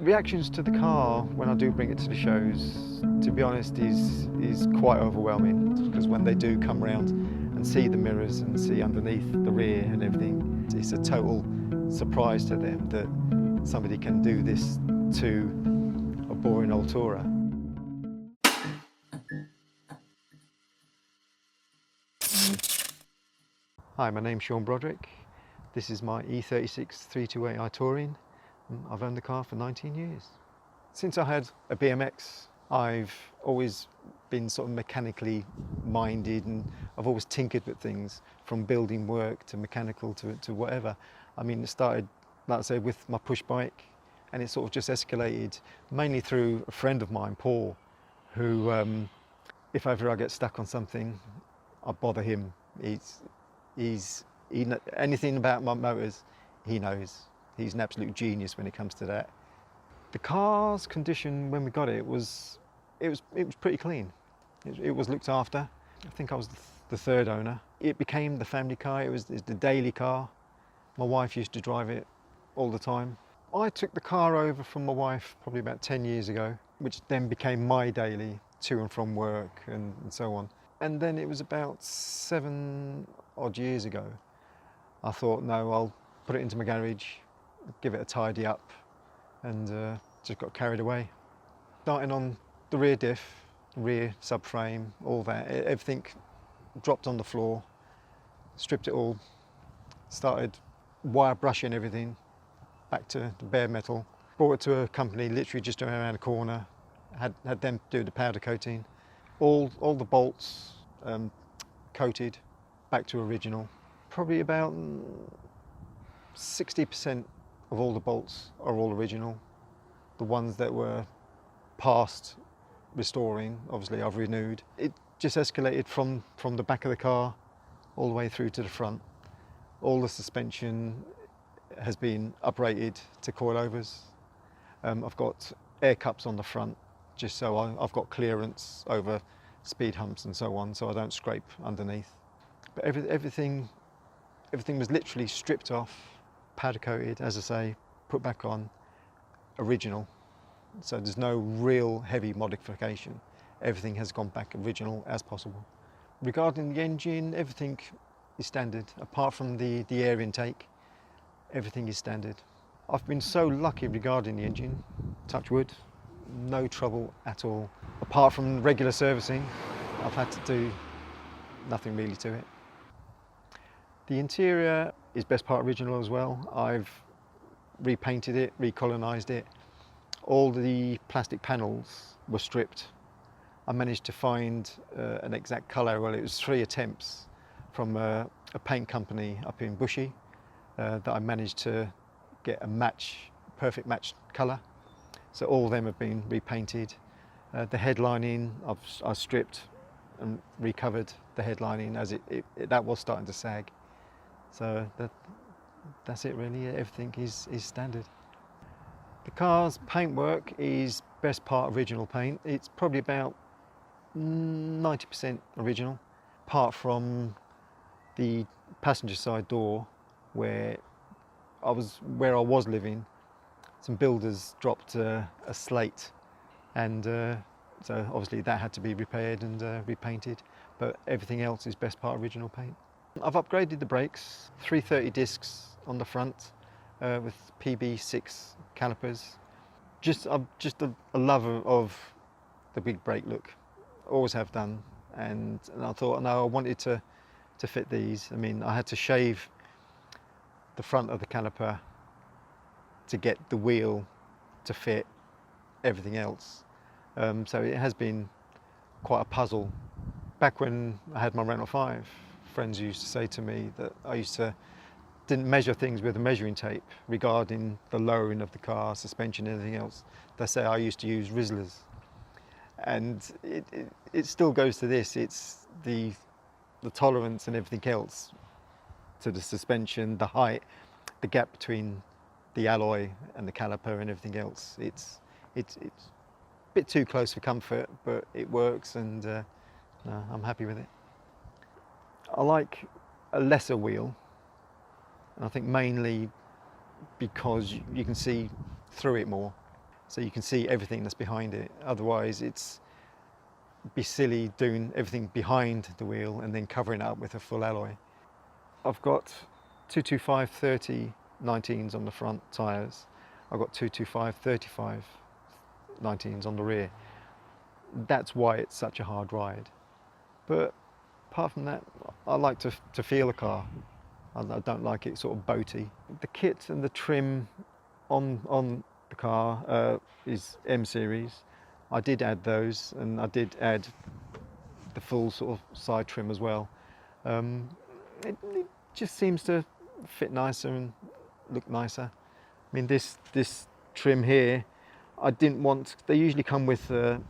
Reactions to the car when I do bring it to the shows, to be honest, is quite overwhelming, because when they do come around and see the mirrors and see underneath the rear and everything, it's a total surprise to them that somebody can do this to a boring old tourer. Hi, my name's Sean Broderick. This is my E36 328i Touring. I've owned the car for 19 years. Since I had a BMX, I've always been sort of mechanically minded, and I've always tinkered with things, from building work to mechanical to whatever. I mean, it started, like I said, with my push bike, and it sort of just escalated mainly through a friend of mine, Paul, who, if ever I get stuck on something, I bother him. Anything about my motors, he knows. He's an absolute genius when it comes to that. The car's condition when we got it was pretty clean. It was looked after. I think I was the third owner. It became the family car. It's the daily car. My wife used to drive it all the time. I took the car over from my wife probably about 10 years ago, which then became my daily to and from work and so on. And then it was about 7 odd years ago, I thought, no, I'll put it into my garage, give it a tidy up, and just got carried away. Starting on the rear diff, rear subframe, all that, everything dropped on the floor, stripped it all, started wire brushing everything back to the bare metal, brought it to a company literally just around the corner, had them do the powder coating, all the bolts coated back to original. Probably about 60% of all the bolts are all original. The ones that were past restoring, obviously I've renewed. It just escalated from the back of the car all the way through to the front. All the suspension has been uprated to coilovers. I've got air cups on the front, just so I've got clearance over speed humps and so on, so I don't scrape underneath. But everything was literally stripped off, powder coated, as I say, put back on, original. So there's no real heavy modification. Everything has gone back original as possible. Regarding the engine, everything is standard. Apart from the air intake, everything is standard. I've been so lucky regarding the engine, touch wood, no trouble at all. Apart from regular servicing, I've had to do nothing really to it. The interior is best part original as well. I've repainted it, recolonised it. All the plastic panels were stripped. I managed to find an exact colour. Well, it was 3 attempts from a paint company up in Bushy that I managed to get a perfect match colour. So all of them have been repainted. The headlining, I've stripped and recovered the headlining, as that was starting to sag. So that's it really. Everything is standard. The car's paintwork is best part original paint. It's probably about 90% original, apart from the passenger side door where I was living. Some builders dropped a slate, and so obviously that had to be repaired and repainted, but everything else is best part original paint. I've upgraded the brakes, 330 discs on the front with PB6 calipers. I'm just a lover of the big brake look, always have done, and I thought, no, I wanted to fit these. I mean, I had to shave the front of the caliper to get the wheel to fit everything else. So it has been quite a puzzle. Back when I had my Renault 5, friends used to say to me that I didn't measure things with a measuring tape regarding the lowering of the car, suspension, and everything else. They say I used to use Rizzlers. And it still goes to this. It's the tolerance and everything else to the suspension, the height, the gap between the alloy and the caliper and everything else. It's a bit too close for comfort, but it works, and no, I'm happy with it. I like a lesser wheel, and I think mainly because you can see through it more. so you can see everything that's behind it. Otherwise it'd be silly doing everything behind the wheel and then covering it up with a full alloy. I've got 225 30 19s on the front tyres. I've got 225 35 19s on the rear. That's why it's such a hard ride. But apart from that, I like to feel a car. I don't like it sort of boaty. The kit and the trim on the car is M series. I did add those, and I did add the full sort of side trim as well. It just seems to fit nicer and look nicer. I mean, this trim here, I didn't want. They usually come with an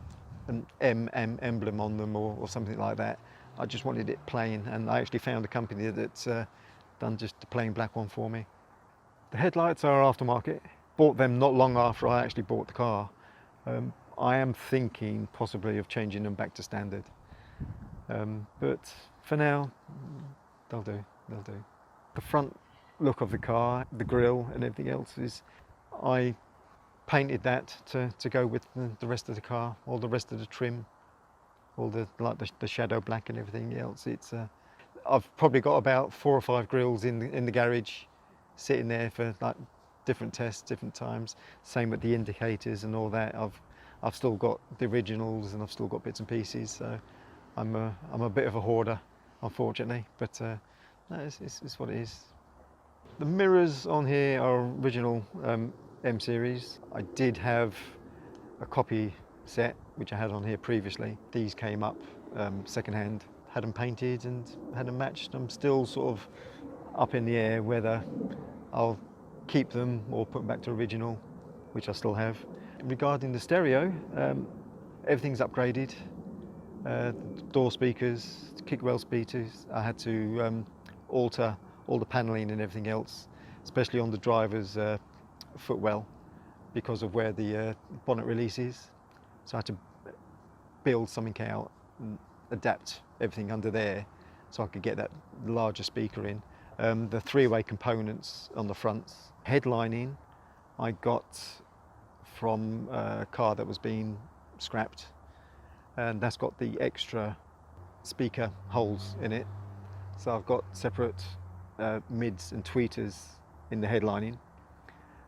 M emblem on them or something like that. I just wanted it plain, and I actually found a company that's done just the plain black one for me. The headlights are aftermarket. Bought them not long after I actually bought the car. I am thinking possibly of changing them back to standard. But for now, they'll do. The front look of the car, the grille and everything else I painted that to go with the rest of the car, all the rest of the trim, all the shadow black and everything else. I've probably got about 4 or 5 grills in the garage, sitting there for like different tests, different times. Same with the indicators and all that. I've still got the originals and I've still got bits and pieces. So I'm a bit of a hoarder, unfortunately. But no, it's what it is. The mirrors on here are original M series. I did have a copy set which I had on here previously. These came up second hand. Had them painted and had them matched. I'm still sort of up in the air whether I'll keep them or put them back to original, which I still have. Regarding the stereo, everything's upgraded. Door speakers, kick-rail speakers. I had to alter all the panelling and everything else, especially on the driver's footwell, because of where the bonnet release is. So I had to build something out and adapt everything under there so I could get that larger speaker in. The 3-way components on the fronts. Headlining I got from a car that was being scrapped, and that's got the extra speaker holes in it. So I've got separate mids and tweeters in the headlining,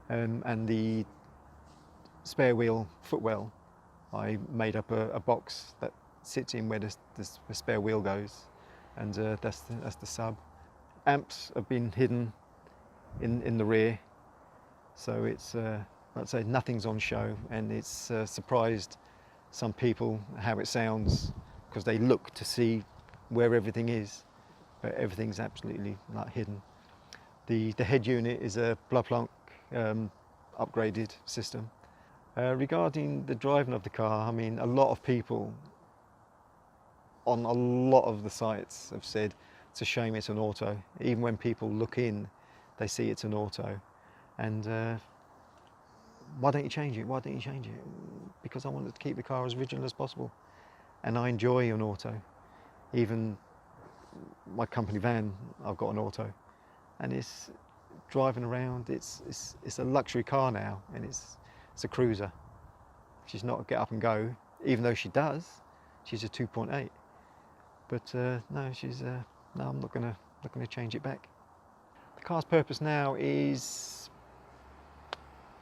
and the spare wheel footwell, I made up a box that sits in where the spare wheel goes, and that's the sub. Amps have been hidden in the rear, so it's I'd say nothing's on show, and it's surprised some people how it sounds, because they look to see where everything is, but everything's absolutely like hidden. The head unit is a Blaupunkt upgraded system. Regarding the driving of the car, I mean, a lot of people on a lot of the sites have said it's a shame it's an auto. Even when people look in, they see it's an auto. And why don't you change it? Why don't you change it? Because I wanted to keep the car as original as possible. And I enjoy an auto. Even my company van, I've got an auto. And it's driving around, it's a luxury car now, and it's a cruiser. She's not a get up and go, even though she does. She's a 2.8. But no, no, I'm not gonna change it back. The car's purpose now is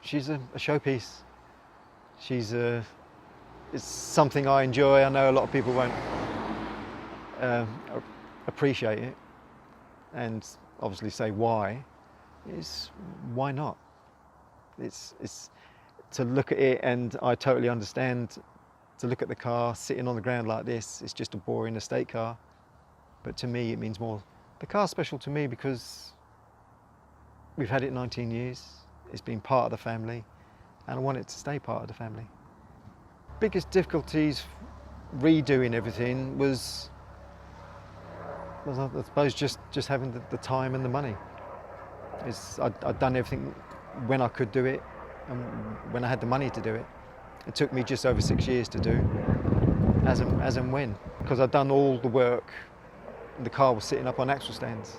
she's a showpiece. It's something I enjoy. I know a lot of people won't appreciate it, and obviously say why. Why not? It's to look at it, and I totally understand. To look at the car sitting on the ground like this, it's just a boring estate car. But to me, it means more. The car's special to me because we've had it 19 years. It's been part of the family, and I want it to stay part of the family. Biggest difficulties redoing everything was I suppose just having the time and the money. I'd done everything when I could do it, and when I had the money to do it. It took me just over 6 years to do, as and when, because I'd done all the work. The car was sitting up on axle stands,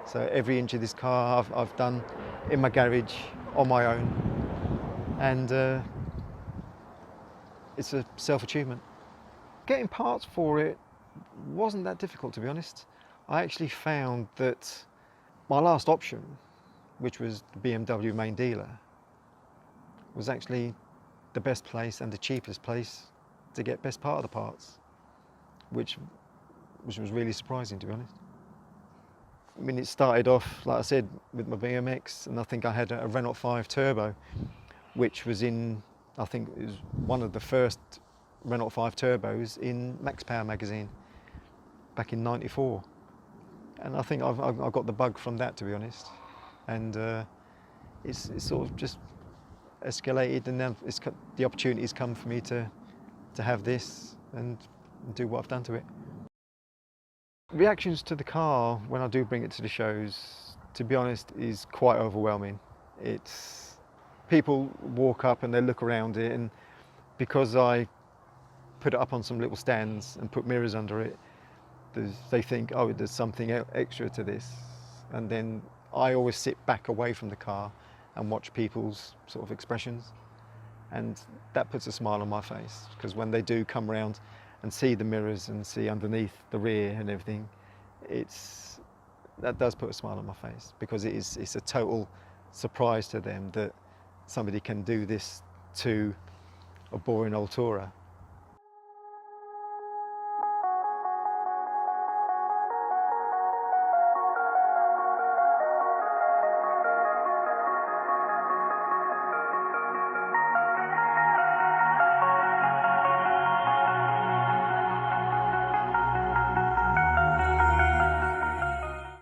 so every inch of this car I've done in my garage on my own. and it's a self-achievement. Getting parts for it wasn't that difficult, to be honest. I actually found that my last option, which was the BMW main dealer, was actually the best place and the cheapest place to get best part of the parts, which was really surprising, to be honest. I mean, it started off, like I said, with my BMX, and I think I had a Renault 5 Turbo, which was in, I think it was one of the first Renault 5 Turbos in Max Power magazine back in '94. And I think I've got the bug from that, to be honest. And it's sort of just escalated, and now the opportunity's come for me to have this and do what I've done to it. Reactions to the car when I do bring it to the shows, to be honest, is quite overwhelming. It's people walk up and they look around it, and because I put it up on some little stands and put mirrors under it, they think, oh, there's something extra to this. And then I always sit back away from the car and watch people's sort of expressions, and that puts a smile on my face, because when they do come around and see the mirrors and see underneath the rear and everything, that does put a smile on my face, because it's a total surprise to them that somebody can do this to a boring old tourer.